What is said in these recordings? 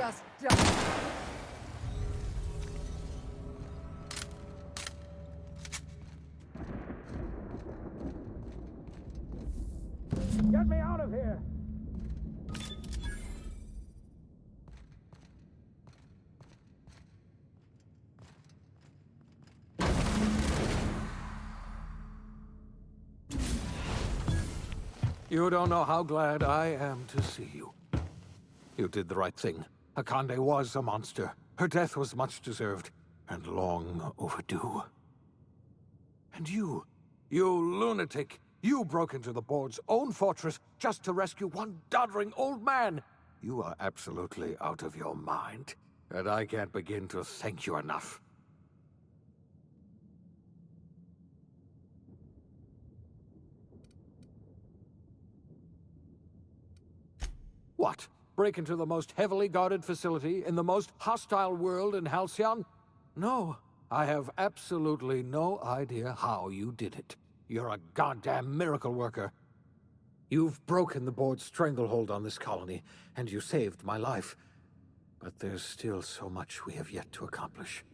just die. Get me out of here! You don't know how glad I am to see you. You did the right thing. Akande was a monster. Her death was much deserved, and long overdue. And you lunatic, you broke into the board's own fortress just to rescue one doddering old man. You are absolutely out of your mind, and I can't begin to thank you enough. What? Break into the most heavily guarded facility in the most hostile world in Halcyon? No, I have absolutely no idea how you did it. You're a goddamn miracle worker. You've broken the board's stranglehold on this colony, and you saved my life. But there's still so much we have yet to accomplish.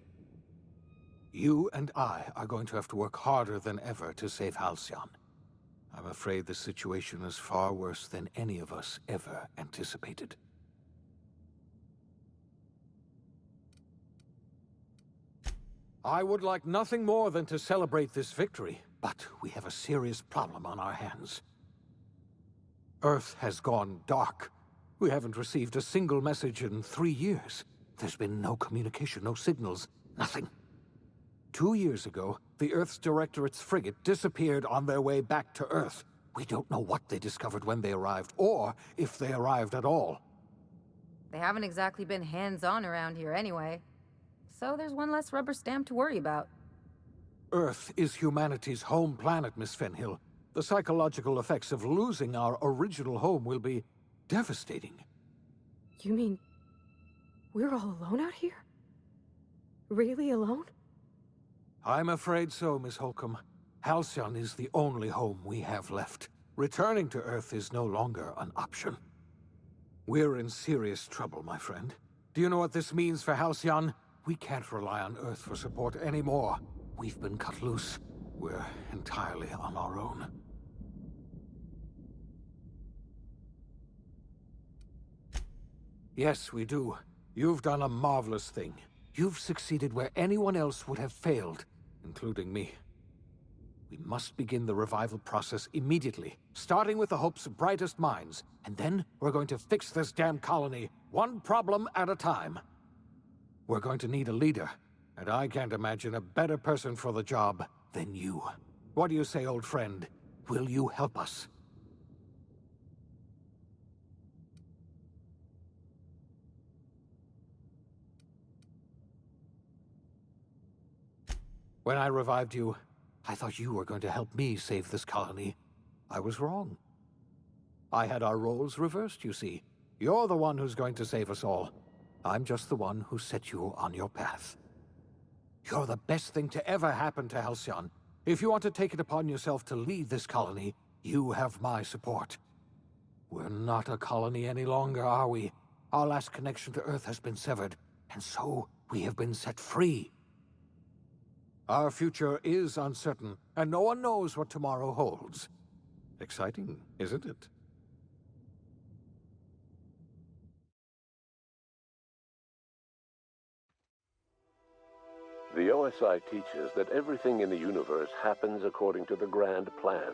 You and I are going to have to work harder than ever to save Halcyon. I'm afraid the situation is far worse than any of us ever anticipated. I would like nothing more than to celebrate this victory, but we have a serious problem on our hands. Earth has gone dark. We haven't received a single message in 3 years. There's been no communication, no signals, nothing. 2 years ago, the Earth's Directorate's frigate disappeared on their way back to Earth. We don't know what they discovered when they arrived, or if they arrived at all. They haven't exactly been hands-on around here anyway. So there's one less rubber stamp to worry about. Earth is humanity's home planet, Miss Fenhill. The psychological effects of losing our original home will be devastating. You mean we're all alone out here? Really alone? I'm afraid so, Miss Holcomb. Halcyon is the only home we have left. Returning to Earth is no longer an option. We're in serious trouble, my friend. Do you know what this means for Halcyon? We can't rely on Earth for support anymore. We've been cut loose. We're entirely on our own. Yes, we do. You've done a marvelous thing. You've succeeded where anyone else would have failed, including me. We must begin the revival process immediately, starting with the Hope's brightest minds, and then we're going to fix this damn colony, one problem at a time. We're going to need a leader, and I can't imagine a better person for the job than you. What do you say, old friend? Will you help us? When I revived you, I thought you were going to help me save this colony. I was wrong. I had our roles reversed, you see. You're the one who's going to save us all. I'm just the one who set you on your path. You're the best thing to ever happen to Halcyon. If you want to take it upon yourself to lead this colony, you have my support. We're not a colony any longer, are we? Our last connection to Earth has been severed, and so we have been set free. Our future is uncertain, and no one knows what tomorrow holds. Exciting, isn't it? The OSI teaches that everything in the universe happens according to the grand plan.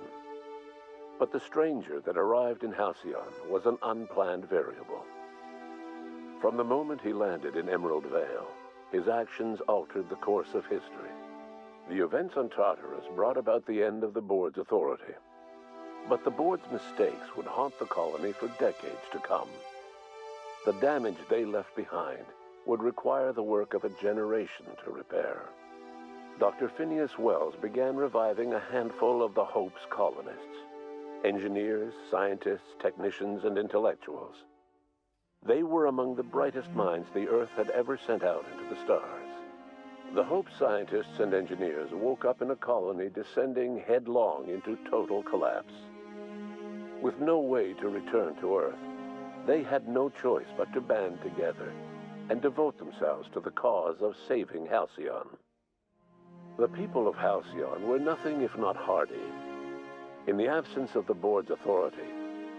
But the stranger that arrived in Halcyon was an unplanned variable. From the moment he landed in Emerald Vale, his actions altered the course of history. The events on Tartarus brought about the end of the board's authority. But the board's mistakes would haunt the colony for decades to come. The damage they left behind would require the work of a generation to repair. Dr. Phineas Wells began reviving a handful of the Hope's colonists. Engineers, scientists, technicians, and intellectuals. They were among the brightest minds the Earth had ever sent out into the stars. The Hope scientists and engineers woke up in a colony descending headlong into total collapse. With no way to return to Earth, they had no choice but to band together and devote themselves to the cause of saving Halcyon. The people of Halcyon were nothing if not hardy. In the absence of the board's authority,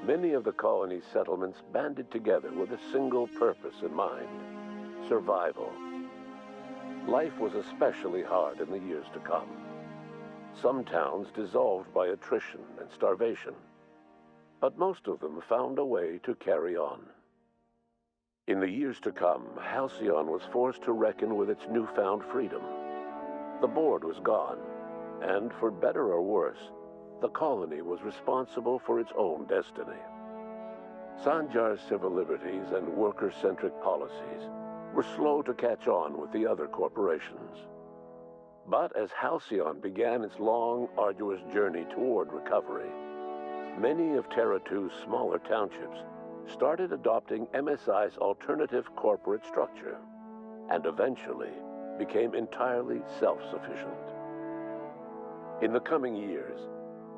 many of the colony's settlements banded together with a single purpose in mind: survival. Life was especially hard in the years to come. Some towns dissolved by attrition and starvation, but most of them found a way to carry on. In the years to come, Halcyon was forced to reckon with its newfound freedom. The board was gone, and for better or worse, the colony was responsible for its own destiny. Sanjar's civil liberties and worker-centric policies were slow to catch on with the other corporations. But as Halcyon began its long, arduous journey toward recovery, many of Terra 2's smaller townships started adopting MSI's alternative corporate structure, and eventually became entirely self-sufficient. In the coming years,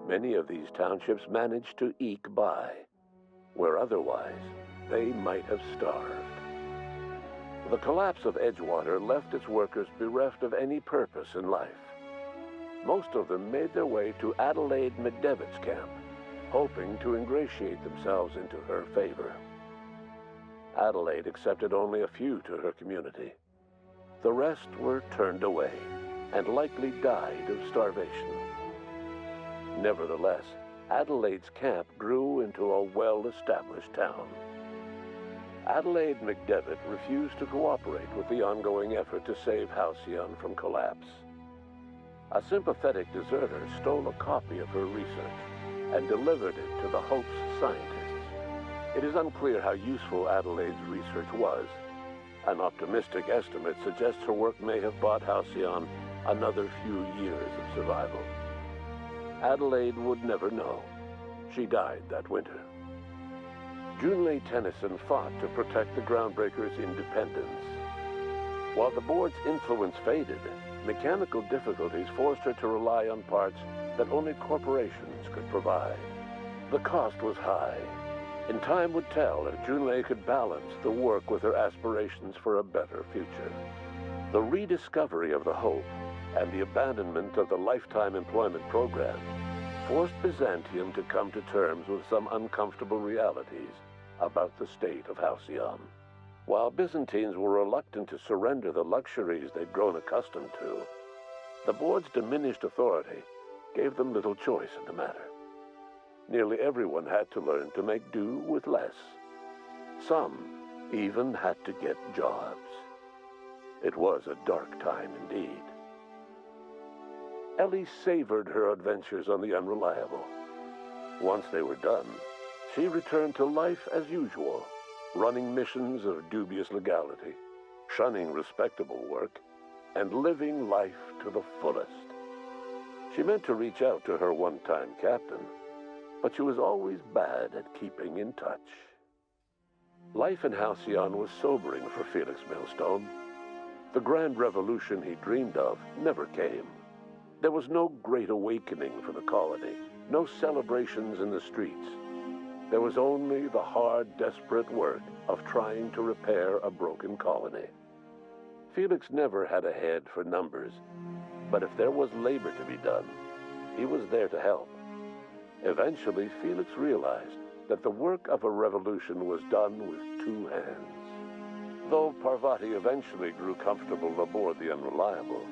many of these townships managed to eke by, where otherwise they might have starved. The collapse of Edgewater left its workers bereft of any purpose in life. Most of them made their way to Adelaide McDevitt's camp, hoping to ingratiate themselves into her favor. Adelaide accepted only a few to her community. The rest were turned away and likely died of starvation. Nevertheless, Adelaide's camp grew into a well-established town. Adelaide McDevitt refused to cooperate with the ongoing effort to save Halcyon from collapse. A sympathetic deserter stole a copy of her research and delivered it to the Hope's scientists. It is unclear how useful Adelaide's research was. An optimistic estimate suggests her work may have bought Halcyon another few years of survival. Adelaide would never know. She died that winter. Junlei Tennyson fought to protect the Groundbreakers' independence. While the board's influence faded, mechanical difficulties forced her to rely on parts that only corporations could provide. The cost was high, and time would tell if Junlei could balance the work with her aspirations for a better future. The rediscovery of the Hope and the abandonment of the lifetime employment program forced Byzantium to come to terms with some uncomfortable realities about the state of Halcyon. While Byzantines were reluctant to surrender the luxuries they'd grown accustomed to, the board's diminished authority gave them little choice in the matter. Nearly everyone had to learn to make do with less. Some even had to get jobs. It was a dark time indeed. Ellie savored her adventures on the Unreliable. Once they were done, she returned to life as usual, running missions of dubious legality, shunning respectable work, and living life to the fullest. She meant to reach out to her one-time captain, but she was always bad at keeping in touch. Life in Halcyon was sobering for Felix Millstone. The grand revolution he dreamed of never came. There was no great awakening for the colony, no celebrations in the streets. There was only the hard, desperate work of trying to repair a broken colony. Felix never had a head for numbers, but if there was labor to be done, he was there to help. Eventually, Felix realized that the work of a revolution was done with two hands. Though Parvati eventually grew comfortable aboard the Unreliable,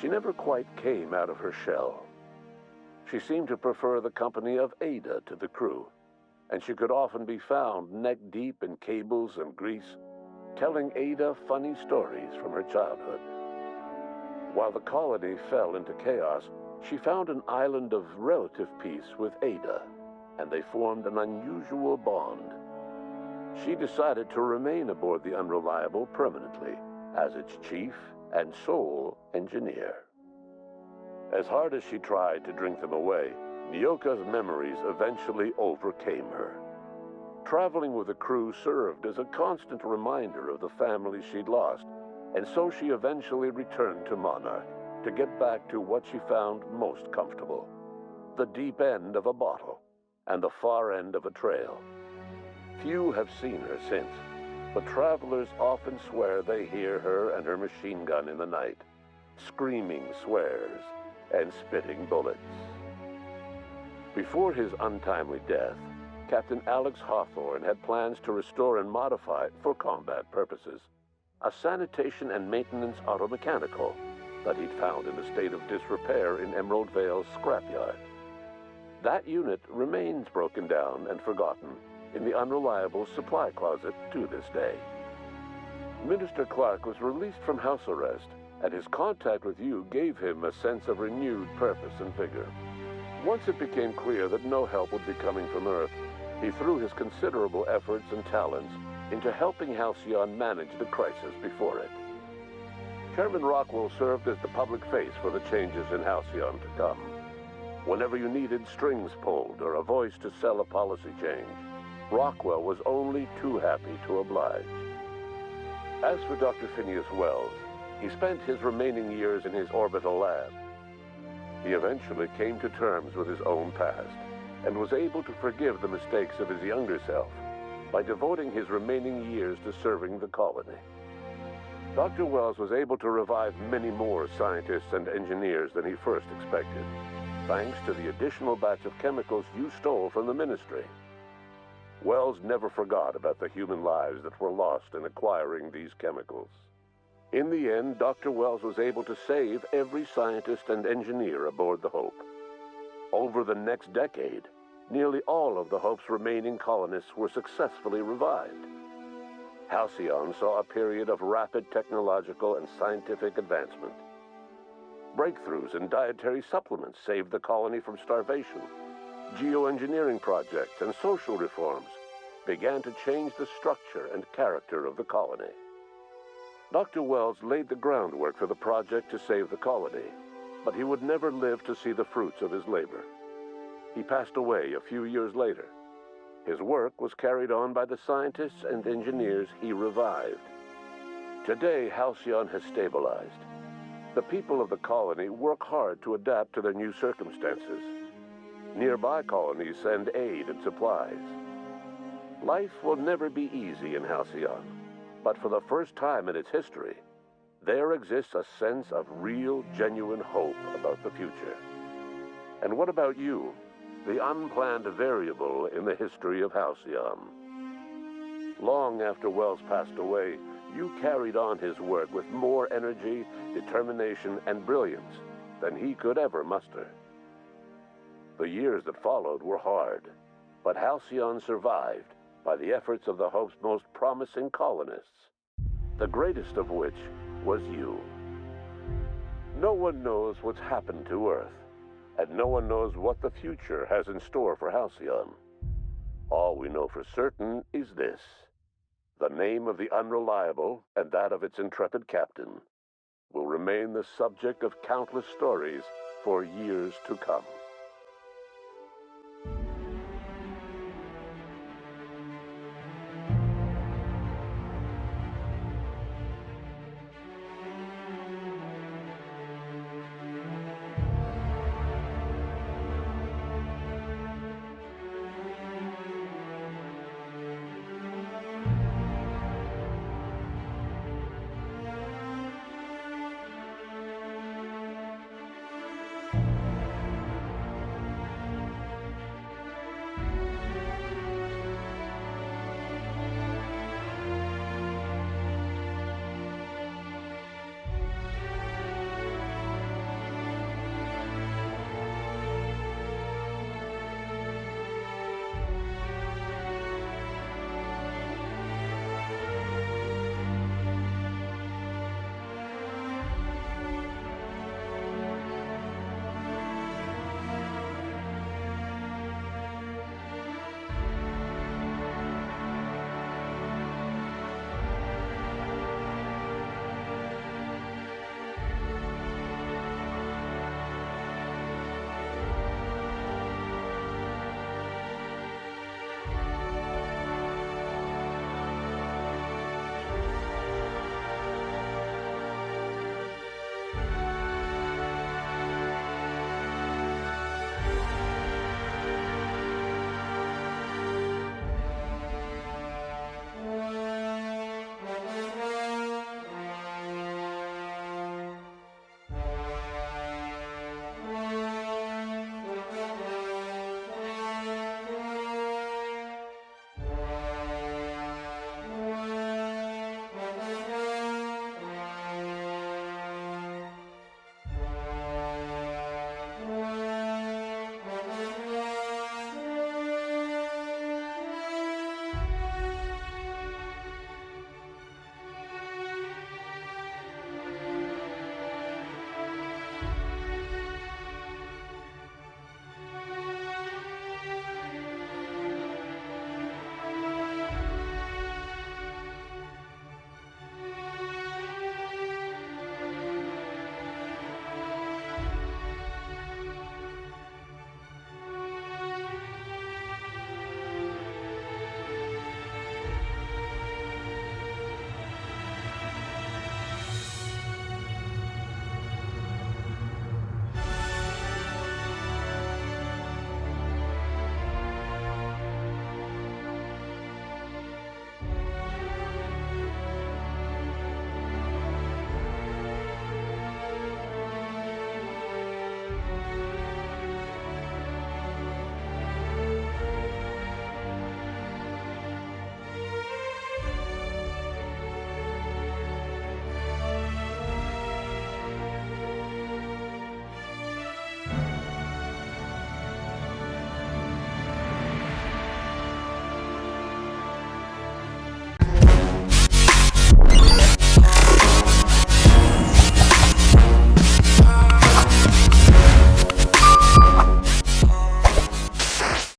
she never quite came out of her shell. She seemed to prefer the company of Ada to the crew, and she could often be found neck-deep in cables and grease, telling Ada funny stories from her childhood. While the colony fell into chaos, she found an island of relative peace with Ada, and they formed an unusual bond. She decided to remain aboard the Unreliable permanently as its chief and sole engineer. As hard as she tried to drink them away, Nyoka's memories eventually overcame her. Traveling with the crew served as a constant reminder of the family she'd lost, and so she eventually returned to Monarch to get back to what she found most comfortable: the deep end of a bottle and the far end of a trail. Few have seen her since, but travelers often swear they hear her and her machine gun in the night, screaming swears and spitting bullets. Before his untimely death, Captain Alex Hawthorne had plans to restore and modify, for combat purposes, a sanitation and maintenance automechanical that he'd found in a state of disrepair in Emerald Vale's scrapyard. That unit remains broken down and forgotten in the unreliable supply closet to this day. Minister Clark was released from house arrest, and his contact with you gave him a sense of renewed purpose and vigor. Once it became clear that no help would be coming from Earth, he threw his considerable efforts and talents into helping Halcyon manage the crisis before it. Chairman Rockwell served as the public face for the changes in Halcyon to come. Whenever you needed strings pulled or a voice to sell a policy change, Rockwell was only too happy to oblige. As for Dr. Phineas Wells, he spent his remaining years in his orbital lab. He eventually came to terms with his own past and was able to forgive the mistakes of his younger self by devoting his remaining years to serving the colony. Dr. Wells was able to revive many more scientists and engineers than he first expected, thanks to the additional batch of chemicals you stole from the Ministry. Wells never forgot about the human lives that were lost in acquiring these chemicals. In the end, Dr. Wells was able to save every scientist and engineer aboard the Hope. Over the next decade, nearly all of the Hope's remaining colonists were successfully revived. Halcyon saw a period of rapid technological and scientific advancement. Breakthroughs in dietary supplements saved the colony from starvation. Geoengineering projects and social reforms began to change the structure and character of the colony. Dr. Wells laid the groundwork for the project to save the colony, but he would never live to see the fruits of his labor. He passed away a few years later. His work was carried on by the scientists and engineers he revived. Today, Halcyon has stabilized. The people of the colony work hard to adapt to their new circumstances. Nearby colonies send aid and supplies. Life will never be easy in Halcyon, but for the first time in its history, there exists a sense of real, genuine hope about the future. And what about you, the unplanned variable in the history of Halcyon? Long after Wells passed away, you carried on his work with more energy, determination, and brilliance than he could ever muster. The years that followed were hard, but Halcyon survived by the efforts of the Hope's most promising colonists, the greatest of which was you. No one knows what's happened to Earth, and no one knows what the future has in store for Halcyon. All we know for certain is this: the name of the Unreliable and that of its intrepid captain will remain the subject of countless stories for years to come.